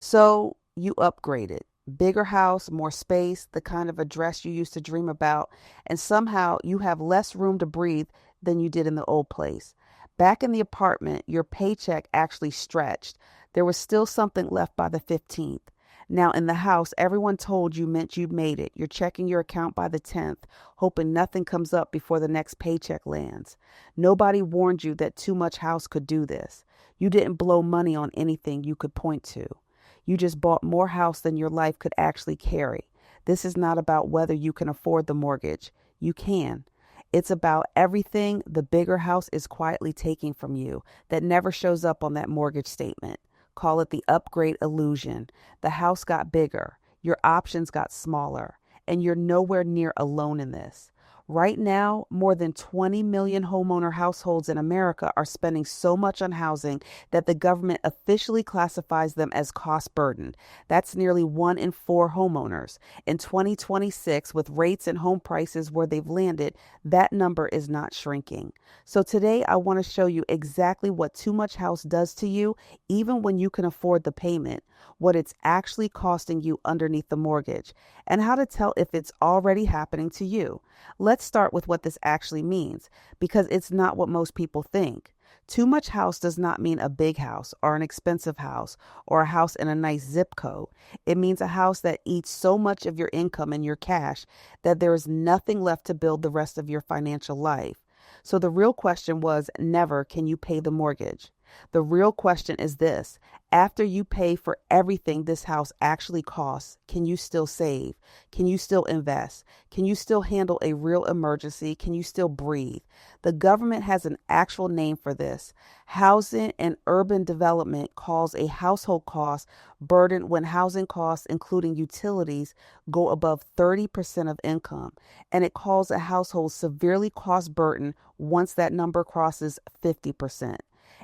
So you upgraded. Bigger house, more space, the kind of address you used to dream about, and somehow you have less room to breathe than you did in the old place. Back in the apartment, your paycheck actually stretched. There was still something left by the 15th. Now in the house, everyone told you meant you made it. You're checking your account by the 10th, hoping nothing comes up before the next paycheck lands. Nobody warned you that too much house could do this. You didn't blow money on anything you could point to. You just bought more house than your life could actually carry. This is not about whether you can afford the mortgage. You can. It's about everything the bigger house is quietly taking from you that never shows up on that mortgage statement. Call it the upgrade illusion. The house got bigger, your options got smaller, and you're nowhere near alone in this. Right now, more than 20 million homeowner households in America are spending so much on housing that the government officially classifies them as cost burdened. That's nearly 1 in 4 homeowners. In 2026, with rates and home prices where they've landed, that number is not shrinking. So today, I want to show you exactly what too much house does to you, even when you can afford the payment, what it's actually costing you underneath the mortgage, and how to tell if it's already happening to you. Let's start with what this actually means, because it's not what most people think. Too much house does not mean a big house or an expensive house or a house in a nice zip code. It means a house that eats so much of your income and your cash that there is nothing left to build the rest of your financial life. So the real question was never can you pay the mortgage? The real question is this: after you pay for everything this house actually costs, can you still save? Can you still invest? Can you still handle a real emergency? Can you still breathe? The government has an actual name for this. Housing and Urban Development calls a household cost burden when housing costs, including utilities, go above 30% of income. And it calls a household severely cost burden once that number crosses 50%.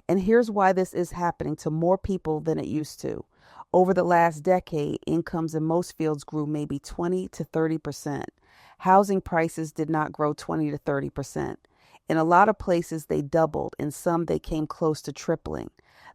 And here's why this is happening to more people than it used to. Over the last decade, incomes in most fields grew maybe 20 to 30%. Housing prices did not grow 20 to 30%. In a lot of places, they doubled. In some, they came close to tripling.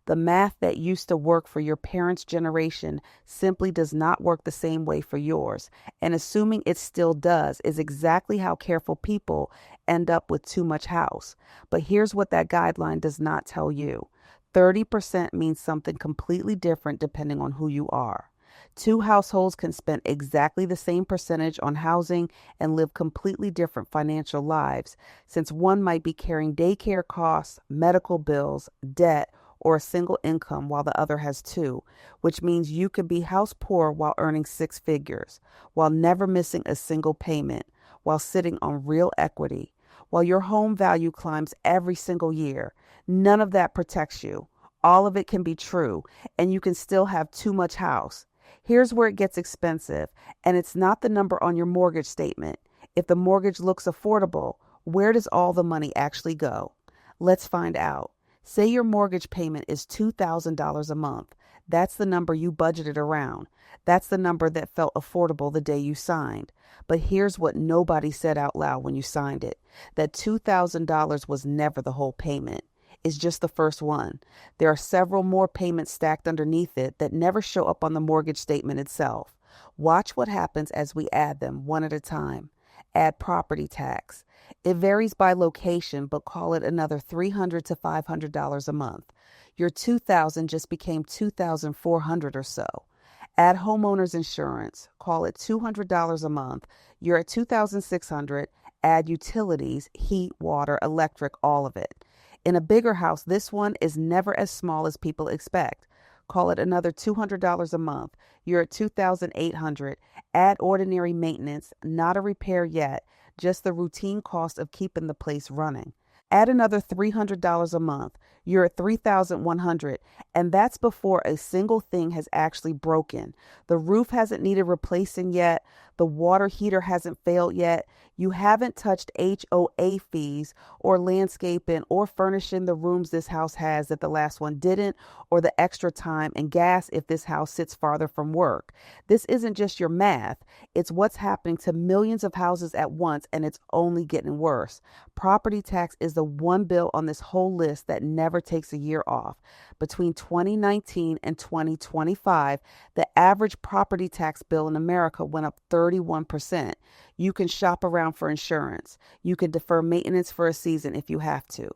The math that used to work for your parents' generation simply does not work the same way for yours. And assuming it still does is exactly how careful people end up with too much house. But here's what that guideline does not tell you. 30% means something completely different depending on who you are. Two households can spend exactly the same percentage on housing and live completely different financial lives, since one might be carrying daycare costs, medical bills, debt, or a single income while the other has two, which means you could be house poor while earning six figures, while never missing a single payment, while sitting on real equity, while your home value climbs every single year. None of that protects you. All of it can be true, and you can still have too much house. Here's where it gets expensive, and it's not the number on your mortgage statement. If the mortgage looks affordable, where does all the money actually go? Let's find out. Say your mortgage payment is $2,000 a month. That's the number you budgeted around. That's the number that felt affordable the day you signed. But here's what nobody said out loud when you signed it: that $2,000 was never the whole payment. It's just the first one. There are several more payments stacked underneath it that never show up on the mortgage statement itself. Watch what happens as we add them one at a time. Add property tax. It varies by location, but call it another $300 to $500 a month. Your $2,000 just became $2,400 or so. Add homeowners insurance. Call it $200 a month. You're at $2,600. Add utilities, heat, water, electric, all of it. In a bigger house, this one is never as small as people expect. Call it another $200 a month. You're at $2,800. Add ordinary maintenance, not a repair yet, just the routine cost of keeping the place running. Add another $300 a month. You're at $3,100, and that's before a single thing has actually broken. The roof hasn't needed replacing yet. The water heater hasn't failed yet. You haven't touched HOA fees or landscaping or furnishing the rooms this house has that the last one didn't, or the extra time and gas if this house sits farther from work. This isn't just your math. It's what's happening to millions of houses at once, and it's only getting worse. Property tax is the one bill on this whole list that never never takes a year off. Between 2019 and 2025, the average property tax bill in America went up 31%. You can shop around for insurance. You can defer maintenance for a season if you have to.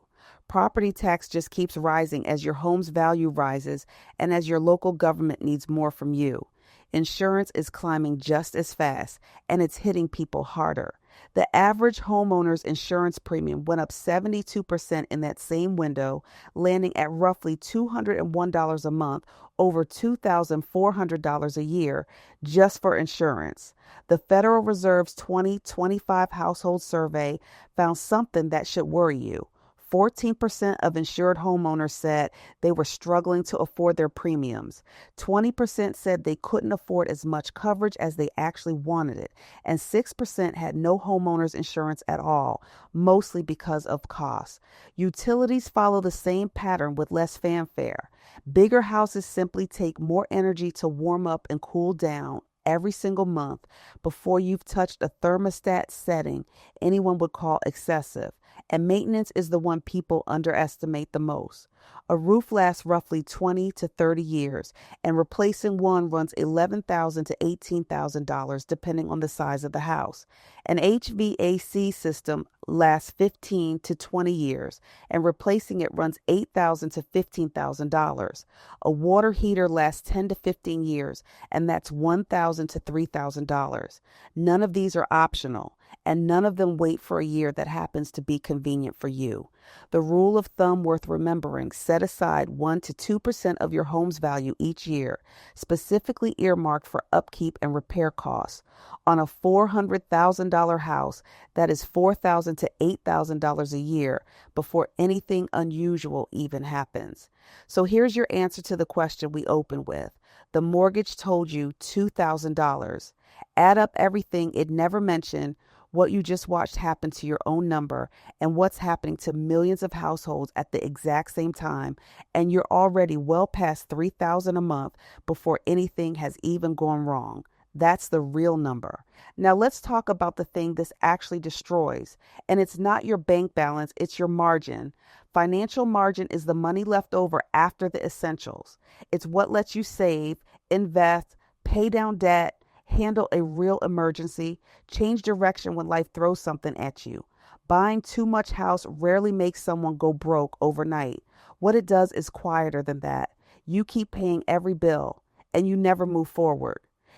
Property tax just keeps rising as your home's value rises and as your local government needs more from you. Insurance is climbing just as fast, and it's hitting people harder. The average homeowner's insurance premium went up 72% in that same window, landing at roughly $201 a month, over $2,400 a year, just for insurance. The Federal Reserve's 2025 household survey found something that should worry you. 14% of insured homeowners said they were struggling to afford their premiums. 20% said they couldn't afford as much coverage as they actually wanted it. And 6% had no homeowners insurance at all, mostly because of costs. Utilities follow the same pattern with less fanfare. Bigger houses simply take more energy to warm up and cool down every single month before you've touched a thermostat setting anyone would call excessive. And maintenance is the one people underestimate the most. A roof lasts roughly 20 to 30 years, and replacing one runs $11,000 to $18,000 depending on the size of the house. An HVAC system lasts 15 to 20 years, and replacing it runs $8,000 to $15,000. A water heater lasts 10 to 15 years, and that's $1,000 to $3,000. None of these are optional, and none of them wait for a year that happens to be convenient for you. The rule of thumb worth remembering: set aside 1 to 2% of your home's value each year, specifically earmarked for upkeep and repair costs. On a $400,000 house, that is $4,000 to $8,000 a year before anything unusual even happens. So here's your answer to the question we opened with. The mortgage told you $2,000. Add up everything it never mentioned, what you just watched happen to your own number, and what's happening to millions of households at the exact same time, and you're already well past $3,000 a month before anything has even gone wrong. That's the real number. Now let's talk about the thing this actually destroys. And it's not your bank balance, it's your margin. Financial margin is the money left over after the essentials. It's what lets you save, invest, pay down debt, handle a real emergency, change direction when life throws something at you. Buying too much house rarely makes someone go broke overnight. What it does is quieter than that. You keep paying every bill, and you never move forward.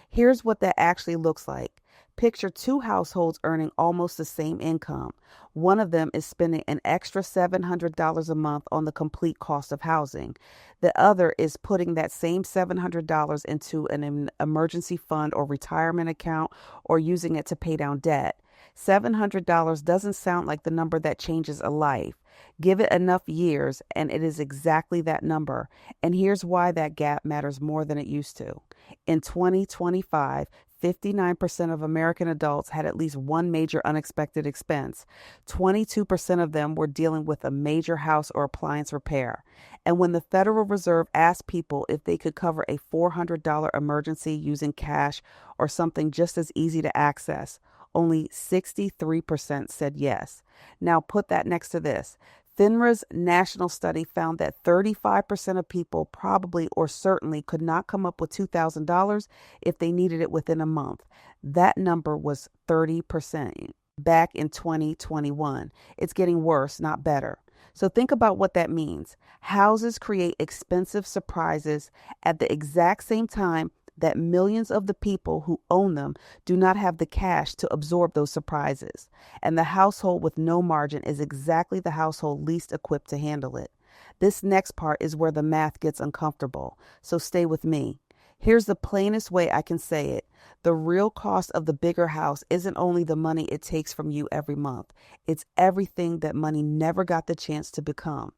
Here's what that actually looks like. Picture two households earning almost the same income. One of them is spending an extra $700 a month on the complete cost of housing. The other is putting that same $700 into an emergency fund or retirement account, or using it to pay down debt. $700 doesn't sound like the number that changes a life. Give it enough years, and it is exactly that number. And here's why that gap matters more than it used to. In 2025, 59% of American adults had at least one major unexpected expense. 22% of them were dealing with a major house or appliance repair. And when the Federal Reserve asked people if they could cover a $400 emergency using cash or something just as easy to access, only 63% said yes. Now put that next to this. FINRA's national study found that 35% of people probably or certainly could not come up with $2,000 if they needed it within a month. That number was 30% back in 2021. It's getting worse, not better. So think about what that means. Houses create expensive surprises at the exact same time that millions of the people who own them do not have the cash to absorb those surprises. And the household with no margin is exactly the household least equipped to handle it. This next part is where the math gets uncomfortable, so stay with me. Here's the plainest way I can say it. The real cost of the bigger house isn't only the money it takes from you every month. It's everything that money never got the chance to become.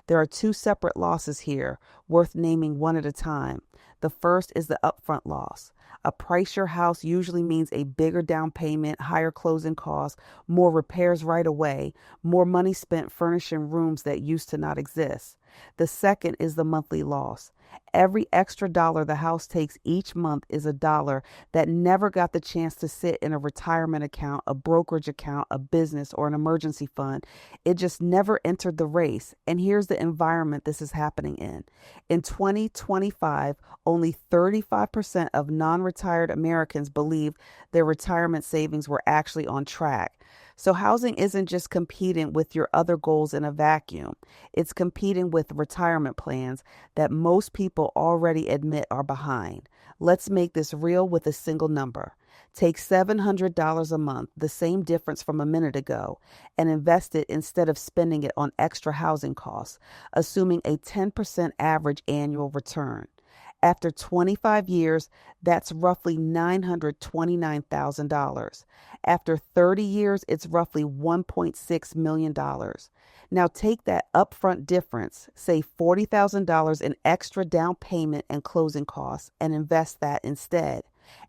There are two separate losses here, worth naming one at a time. The first is the upfront loss. A pricier house usually means a bigger down payment, higher closing costs, more repairs right away, more money spent furnishing rooms that used to not exist. The second is the monthly loss. Every extra dollar the house takes each month is a dollar that never got the chance to sit in a retirement account, a brokerage account, a business, or an emergency fund. It just never entered the race. And here's the environment this is happening in. In 2025, only 35% of non retired Americans believe their retirement savings were actually on track. So, housing isn't just competing with your other goals in a vacuum, it's competing with retirement plans that most people already admit are behind. Let's make this real with a single number. Take $700 a month, the same difference from a minute ago, and invest it instead of spending it on extra housing costs, assuming a 10% average annual return. After 25 years, that's roughly $929,000. After 30 years, it's roughly $1.6 million. Now take that upfront difference, say $40,000 in extra down payment and closing costs, and invest that instead.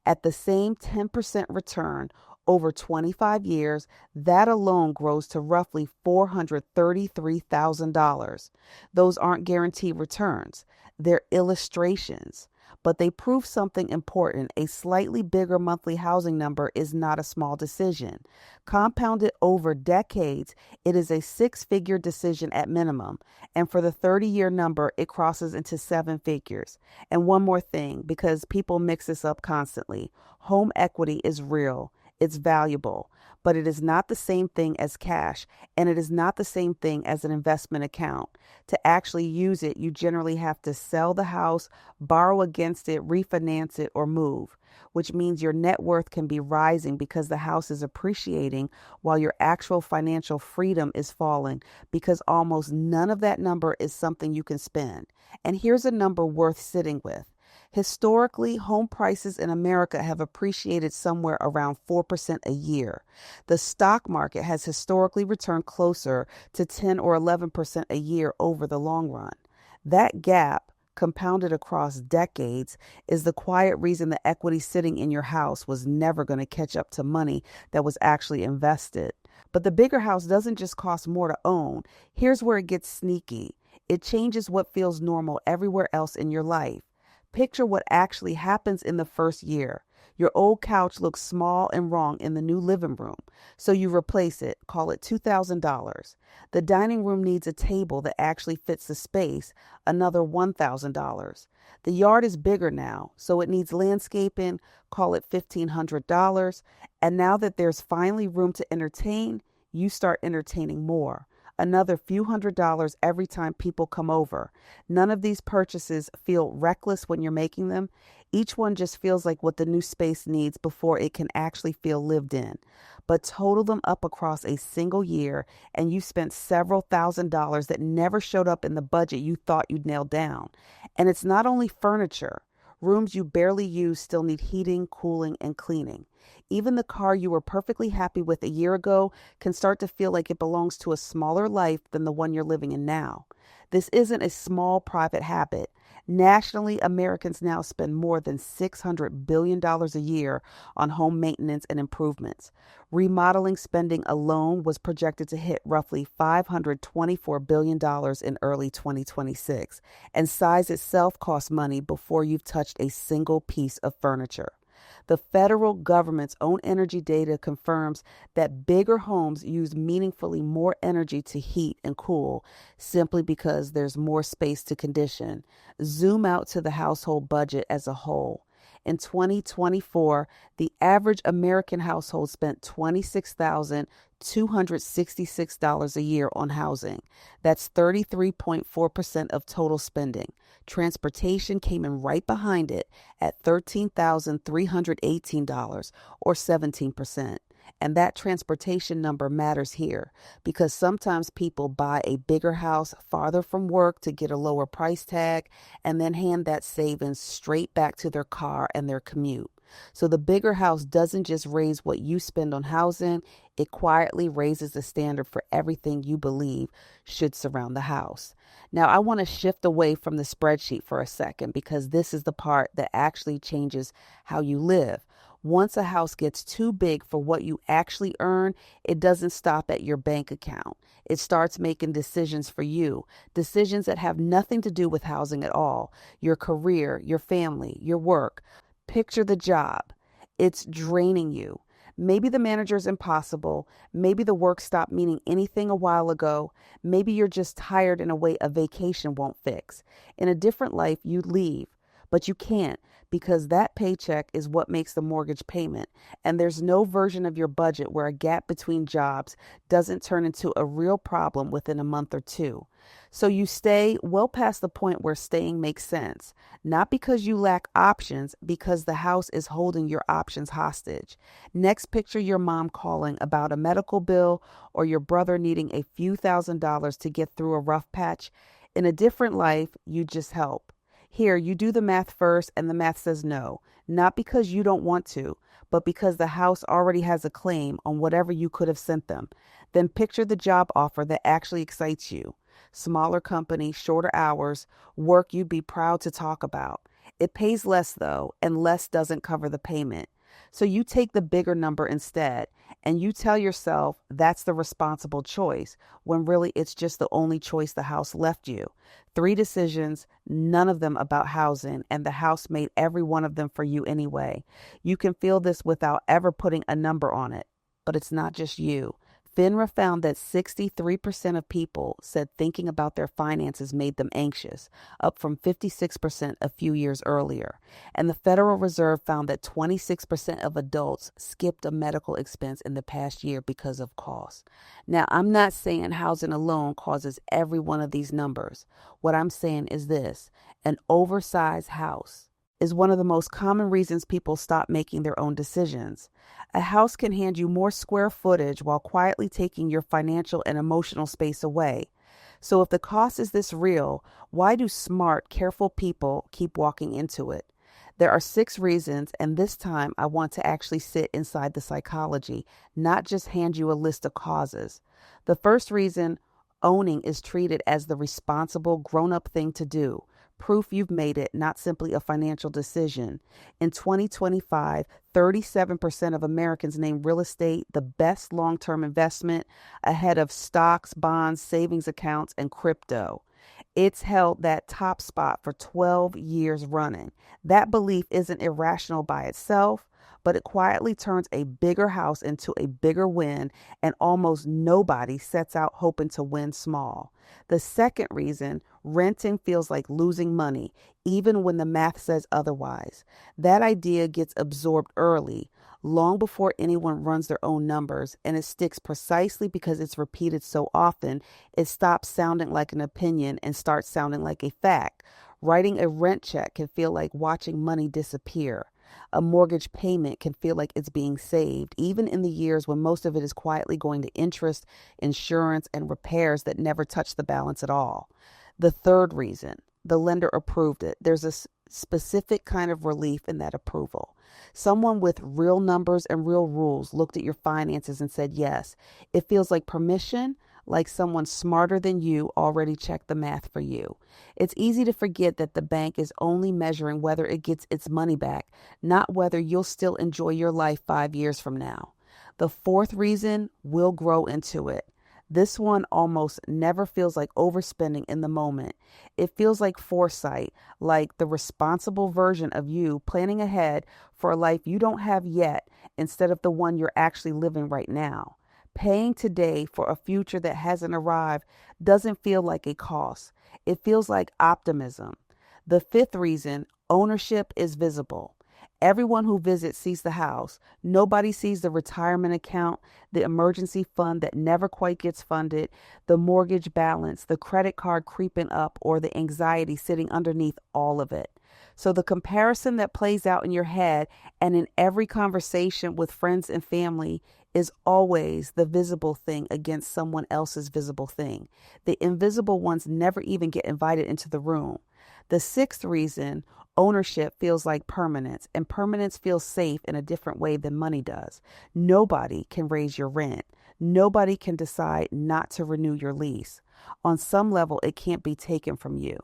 At the same 10% return over 25 years, that alone grows to roughly $433,000. Those aren't guaranteed returns, they're illustrations. But they prove something important. A slightly bigger monthly housing number is not a small decision. Compounded over decades, it is a six-figure decision at minimum. And for the 30-year number, it crosses into seven figures. And one more thing, because people mix this up constantly, home equity is real. It's valuable, but it is not the same thing as cash, and it is not the same thing as an investment account. To actually use it, you generally have to sell the house, borrow against it, refinance it, or move, which means your net worth can be rising because the house is appreciating while your actual financial freedom is falling because almost none of that number is something you can spend. And here's a number worth sitting with. Historically, home prices in America have appreciated somewhere around 4% a year. The stock market has historically returned closer to 10 or 11% a year over the long run. That gap, compounded across decades, is the quiet reason the equity sitting in your house was never going to catch up to money that was actually invested. But the bigger house doesn't just cost more to own. Here's where it gets sneaky. It changes what feels normal everywhere else in your life. Picture what actually happens in the first year. Your old couch looks small and wrong in the new living room, so you replace it, call it $2,000. The dining room needs a table that actually fits the space, another $1,000. The yard is bigger now, so it needs landscaping, call it $1,500. And now that there's finally room to entertain, you start entertaining more. Another few $100s every time people come over. None of these purchases feel reckless when you're making them. Each one just feels like what the new space needs before it can actually feel lived in. But total them up across a single year and you spent several $1,000s that never showed up in the budget you thought you'd nailed down. And it's not only furniture. Rooms you barely use still need heating, cooling, and cleaning. Even the car you were perfectly happy with a year ago can start to feel like it belongs to a smaller life than the one you're living in now. This isn't a small private habit. Nationally, Americans now spend more than $600 billion a year on home maintenance and improvements. Remodeling spending alone was projected to hit roughly $524 billion in early 2026, and size itself costs money before you've touched a single piece of furniture. The federal government's own energy data confirms that bigger homes use meaningfully more energy to heat and cool simply because there's more space to condition. Zoom out to the household budget as a whole. In 2024, the average American household spent $26,266 a year on housing. That's 33.4% of total spending. Transportation came in right behind it at $13,318 or 17%. And that transportation number matters here because sometimes people buy a bigger house farther from work to get a lower price tag and then hand that savings straight back to their car and their commute. So the bigger house doesn't just raise what you spend on housing, it quietly raises the standard for everything you believe should surround the house. Now, I want to shift away from the spreadsheet for a second because this is the part that actually changes how you live. Once a house gets too big for what you actually earn, it doesn't stop at your bank account. It starts making decisions for you, decisions that have nothing to do with housing at all, your career, your family, your work. Picture the job. It's draining you. Maybe the manager's impossible. Maybe the work stopped meaning anything a while ago. Maybe you're just tired in a way a vacation won't fix. In a different life, you'd leave, but you can't because that paycheck is what makes the mortgage payment. And there's no version of your budget where a gap between jobs doesn't turn into a real problem within a month or two. So you stay well past the point where staying makes sense, not because you lack options, because the house is holding your options hostage. Next, picture your mom calling about a medical bill or your brother needing a few $1,000s to get through a rough patch. In a different life, you just help. Here, you do the math first and the math says no, not because you don't want to, but because the house already has a claim on whatever you could have sent them. Then picture the job offer that actually excites you. Smaller company, shorter hours, work you'd be proud to talk about. It pays less though, and less doesn't cover the payment. So you take the bigger number instead, and you tell yourself that's the responsible choice, when really it's just the only choice the house left you. 3 decisions, none of them about housing, and the house made every one of them for you anyway. You can feel this without ever putting a number on it, but it's not just you. FINRA found that 63% of people said thinking about their finances made them anxious, up from 56% a few years earlier. And the Federal Reserve found that 26% of adults skipped a medical expense in the past year because of costs. Now, I'm not saying housing alone causes every one of these numbers. What I'm saying is this: an oversized house is one of the most common reasons people stop making their own decisions. A house can hand you more square footage while quietly taking your financial and emotional space away. So if the cost is this real, why do smart, careful people keep walking into it? There are 6 reasons, and this time I want to actually sit inside the psychology, not just hand you a list of causes. The first reason: owning is treated as the responsible, grown-up thing to do. Proof you've made it, not simply a financial decision. In 2025, 37% of Americans named real estate the best long-term investment, ahead of stocks, bonds, savings accounts, and crypto. It's held that top spot for 12 years running. That belief isn't irrational by itself, but it quietly turns a bigger house into a bigger win, and almost nobody sets out hoping to win small. The second reason: renting feels like losing money, even when the math says otherwise. That idea gets absorbed early, long before anyone runs their own numbers, and it sticks precisely because it's repeated so often, it stops sounding like an opinion and starts sounding like a fact. Writing a rent check can feel like watching money disappear. A mortgage payment can feel like it's being saved, even in the years when most of it is quietly going to interest, insurance, and repairs that never touch the balance at all. The third reason: the lender approved it. There's a specific kind of relief in that approval. Someone with real numbers and real rules looked at your finances and said yes. It feels like permission, like someone smarter than you already checked the math for you. It's easy to forget that the bank is only measuring whether it gets its money back, not whether you'll still enjoy your life 5 years from now. The fourth reason: we'll grow into it. This one almost never feels like overspending in the moment. It feels like foresight, like the responsible version of you planning ahead for a life you don't have yet instead of the one you're actually living right now. Paying today for a future that hasn't arrived doesn't feel like a cost. It feels like optimism. The fifth reason: ownership is visible. Everyone who visits sees the house. Nobody sees the retirement account, the emergency fund that never quite gets funded, the mortgage balance, the credit card creeping up, or the anxiety sitting underneath all of it. So the comparison that plays out in your head and in every conversation with friends and family is always the visible thing against someone else's visible thing. The invisible ones never even get invited into the room. The sixth reason: ownership feels like permanence, and permanence feels safe in a different way than money does. Nobody can raise your rent. Nobody can decide not to renew your lease. On some level, it can't be taken from you.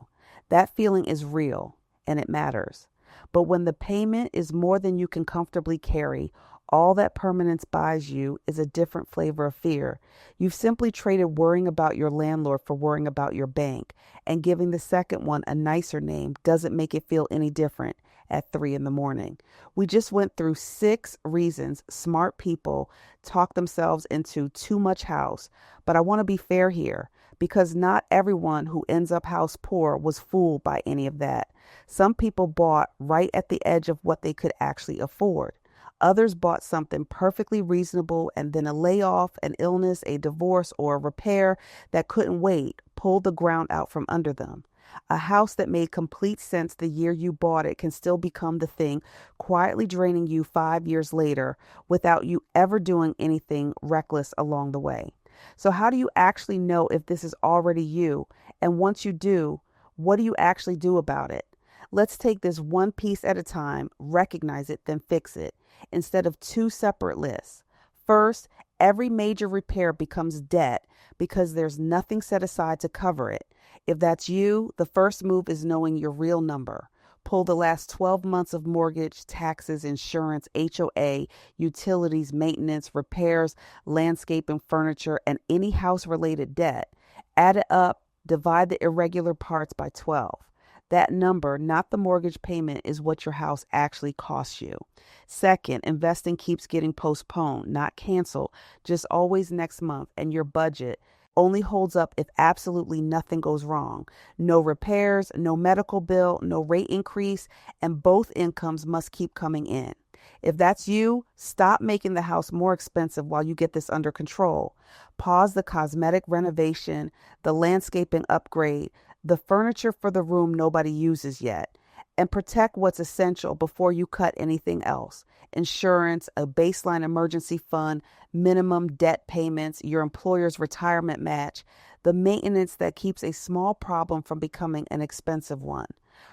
That feeling is real, and it matters. But when the payment is more than you can comfortably carry, all that permanence buys you is a different flavor of fear. You've simply traded worrying about your landlord for worrying about your bank, and giving the second one a nicer name doesn't make it feel any different at 3 in the morning. We just went through 6 reasons smart people talk themselves into too much house, but I want to be fair here because not everyone who ends up house poor was fooled by any of that. Some people bought right at the edge of what they could actually afford. Others bought something perfectly reasonable, and then a layoff, an illness, a divorce, or a repair that couldn't wait pulled the ground out from under them. A house that made complete sense the year you bought it can still become the thing quietly draining you 5 years later without you ever doing anything reckless along the way. So, how do you actually know if this is already you? And once you do, what do you actually do about it? Let's take this one piece at a time, recognize it, then fix it, instead of 2 separate lists. First, every major repair becomes debt because there's nothing set aside to cover it. If that's you, the first move is knowing your real number. Pull the last 12 months of mortgage, taxes, insurance, HOA, utilities, maintenance, repairs, landscaping, furniture, and any house-related debt. Add it up, divide the irregular parts by 12. That number, not the mortgage payment, is what your house actually costs you. Second, investing keeps getting postponed, not canceled, just always next month, and your budget only holds up if absolutely nothing goes wrong. No repairs, no medical bill, no rate increase, and both incomes must keep coming in. If that's you, stop making the house more expensive while you get this under control. Pause the cosmetic renovation, the landscaping upgrade, the furniture for the room nobody uses yet, and protect what's essential before you cut anything else. Insurance, a baseline emergency fund, minimum debt payments, your employer's retirement match, the maintenance that keeps a small problem from becoming an expensive one.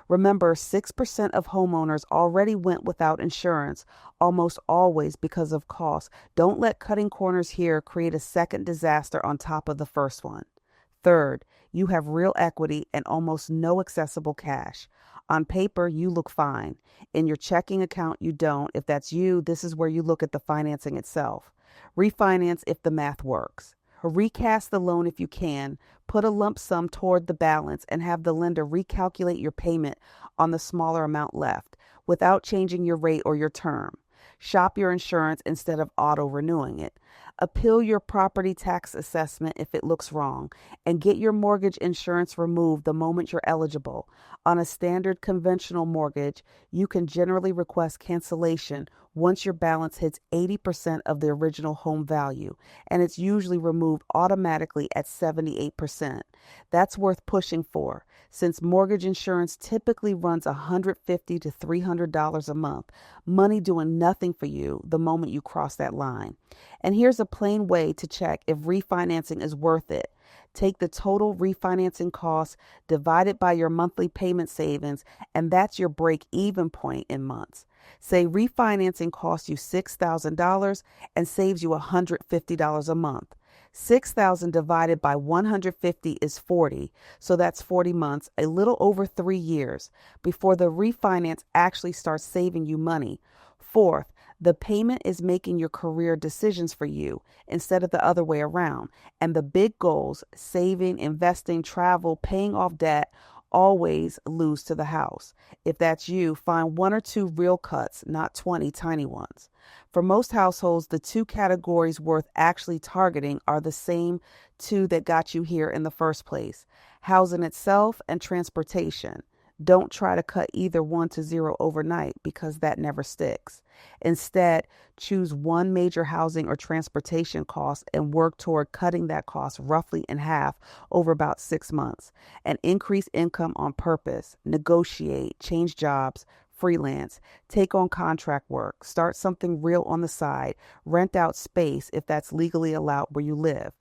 Remember, 6% of homeowners already went without insurance, almost always because of cost. Don't let cutting corners here create a second disaster on top of the first one. Third, you have real equity and almost no accessible cash. On paper, you look fine. In your checking account, you don't. If that's you, this is where you look at the financing itself. Refinance if the math works. Recast the loan if you can. Put a lump sum toward the balance and have the lender recalculate your payment on the smaller amount left without changing your rate or your term. Shop your insurance instead of auto-renewing it. Appeal your property tax assessment if it looks wrong, and get your mortgage insurance removed the moment you're eligible. On a standard conventional mortgage, you can generally request cancellation once your balance hits 80% of the original home value, and it's usually removed automatically at 78%. That's worth pushing for, since mortgage insurance typically runs $150 to $300 a month, money doing nothing for you the moment you cross that line. And here's a plain way to check if refinancing is worth it. Take the total refinancing cost, divide it by your monthly payment savings, and that's your break-even point in months. Say refinancing costs you $6,000 and saves you $150 a month. 6,000 divided by 150 is 40, so that's 40 months, a little over 3 years, before the refinance actually starts saving you money. Fourth, the payment is making your career decisions for you instead of the other way around. And the big goals, saving, investing, travel, paying off debt, always lose to the house. If that's you, find 1 or 2 real cuts, not 20 tiny ones. For most households, the 2 categories worth actually targeting are the same 2 that got you here in the first place: housing itself and transportation. Don't try to cut either one to zero overnight because that never sticks. Instead, choose one major housing or transportation cost and work toward cutting that cost roughly in half over about 6 months. And increase income on purpose. Negotiate, change jobs, freelance, take on contract work, start something real on the side, rent out space if that's legally allowed where you live.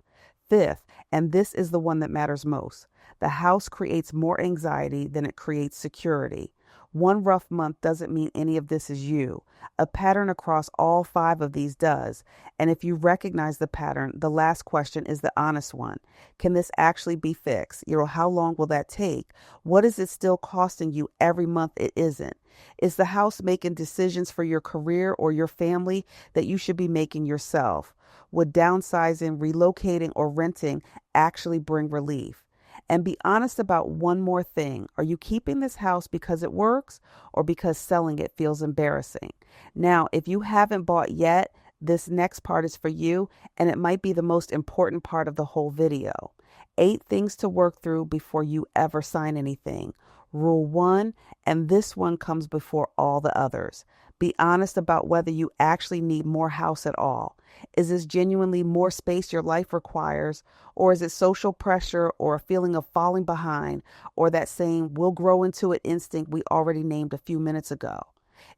Fifth, and this is the one that matters most, the house creates more anxiety than it creates security. One rough month doesn't mean any of this is you. A pattern across all five of these does. And if you recognize the pattern, the last question is the honest one. Can this actually be fixed? How long will that take? What is it still costing you every month it isn't? Is the house making decisions for your career or your family that you should be making yourself? Would downsizing, relocating, or renting actually bring relief? And be honest about one more thing. Are you keeping this house because it works or because selling it feels embarrassing? Now, if you haven't bought yet, this next part is for you, and it might be the most important part of the whole video. 8 things to work through before you ever sign anything. Rule 1, and this one comes before all the others. Be honest about whether you actually need more house at all. Is this genuinely more space your life requires, or is it social pressure or a feeling of falling behind, or that saying we'll grow into it instinct we already named a few minutes ago?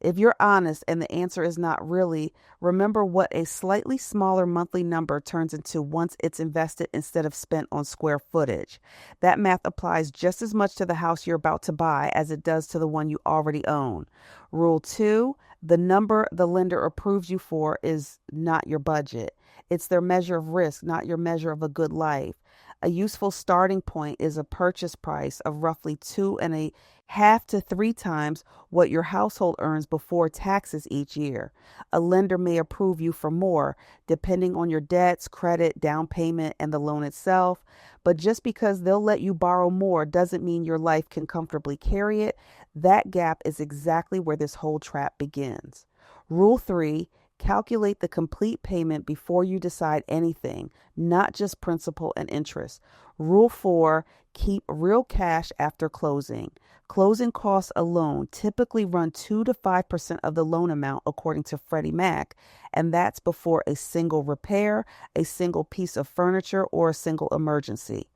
If you're honest and the answer is not really, remember what a slightly smaller monthly number turns into once it's invested instead of spent on square footage. That math applies just as much to the house you're about to buy as it does to the one you already own. Rule 2, the number the lender approves you for is not your budget. It's their measure of risk, not your measure of a good life. A useful starting point is a purchase price of roughly 2.5 to 3 times what your household earns before taxes each year. A lender may approve you for more, depending on your debts, credit, down payment, and the loan itself. But just because they'll let you borrow more doesn't mean your life can comfortably carry it. That gap is exactly where this whole trap begins. Rule 3, calculate the complete payment before you decide anything, not just principal and interest. Rule 4, keep real cash after closing. Closing costs alone typically run 2 to 5% of the loan amount, according to Freddie Mac, and that's before a single repair, a single piece of furniture, or a single emergency.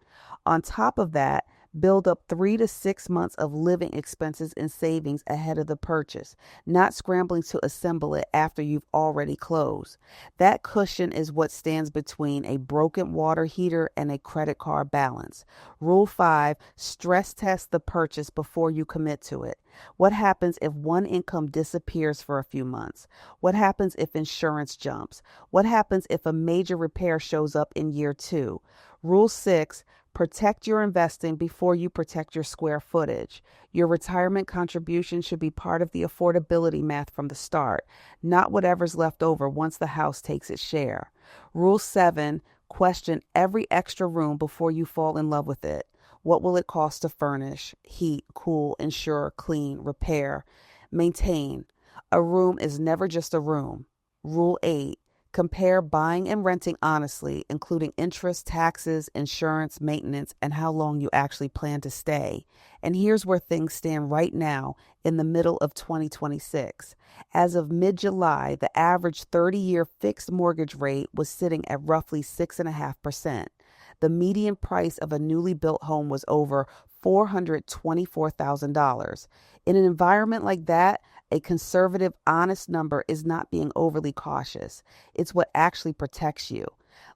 On top of that, build up 3 to 6 months of living expenses and savings ahead of the purchase, not scrambling to assemble it after you've already closed. That cushion is what stands between a broken water heater and a credit card balance. Rule 5, stress test the purchase before you commit to it. What happens if one income disappears for a few months? What happens if insurance jumps? What happens if a major repair shows up in year 2? Rule 6, protect your investing before you protect your square footage. Your retirement contribution should be part of the affordability math from the start, not whatever's left over once the house takes its share. Rule 7, question every extra room before you fall in love with it. What will it cost to furnish, heat, cool, insure, clean, repair, maintain? A room is never just a room. Rule 8, compare buying and renting honestly, including interest, taxes, insurance, maintenance, and how long you actually plan to stay. And here's where things stand right now in the middle of 2026. As of mid-July, the average 30-year fixed mortgage rate was sitting at roughly 6.5%. The median price of a newly built home was over $424,000. In an environment like that, a conservative, honest number is not being overly cautious. It's what actually protects you.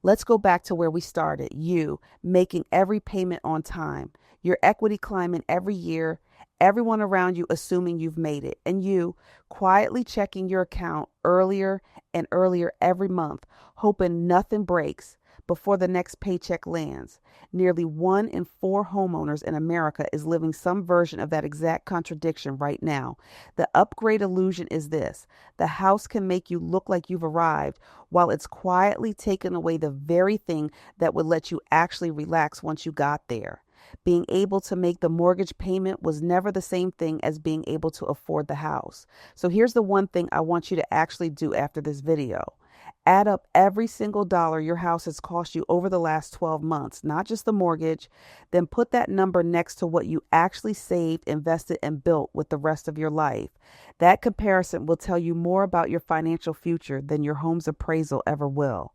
Let's go back to where we started. You making every payment on time, your equity climbing every year, everyone around you assuming you've made it, and you quietly checking your account earlier and earlier every month, hoping nothing breaks before the next paycheck lands. Nearly 1 in 4 homeowners in America is living some version of that exact contradiction right now. The upgrade illusion is this: the house can make you look like you've arrived while it's quietly taken away the very thing that would let you actually relax once you got there. Being able to make the mortgage payment was never the same thing as being able to afford the house. So here's the one thing I want you to actually do after this video. Add up every single dollar your house has cost you over the last 12 months, not just the mortgage. Then put that number next to what you actually saved, invested, and built with the rest of your life. That comparison will tell you more about your financial future than your home's appraisal ever will.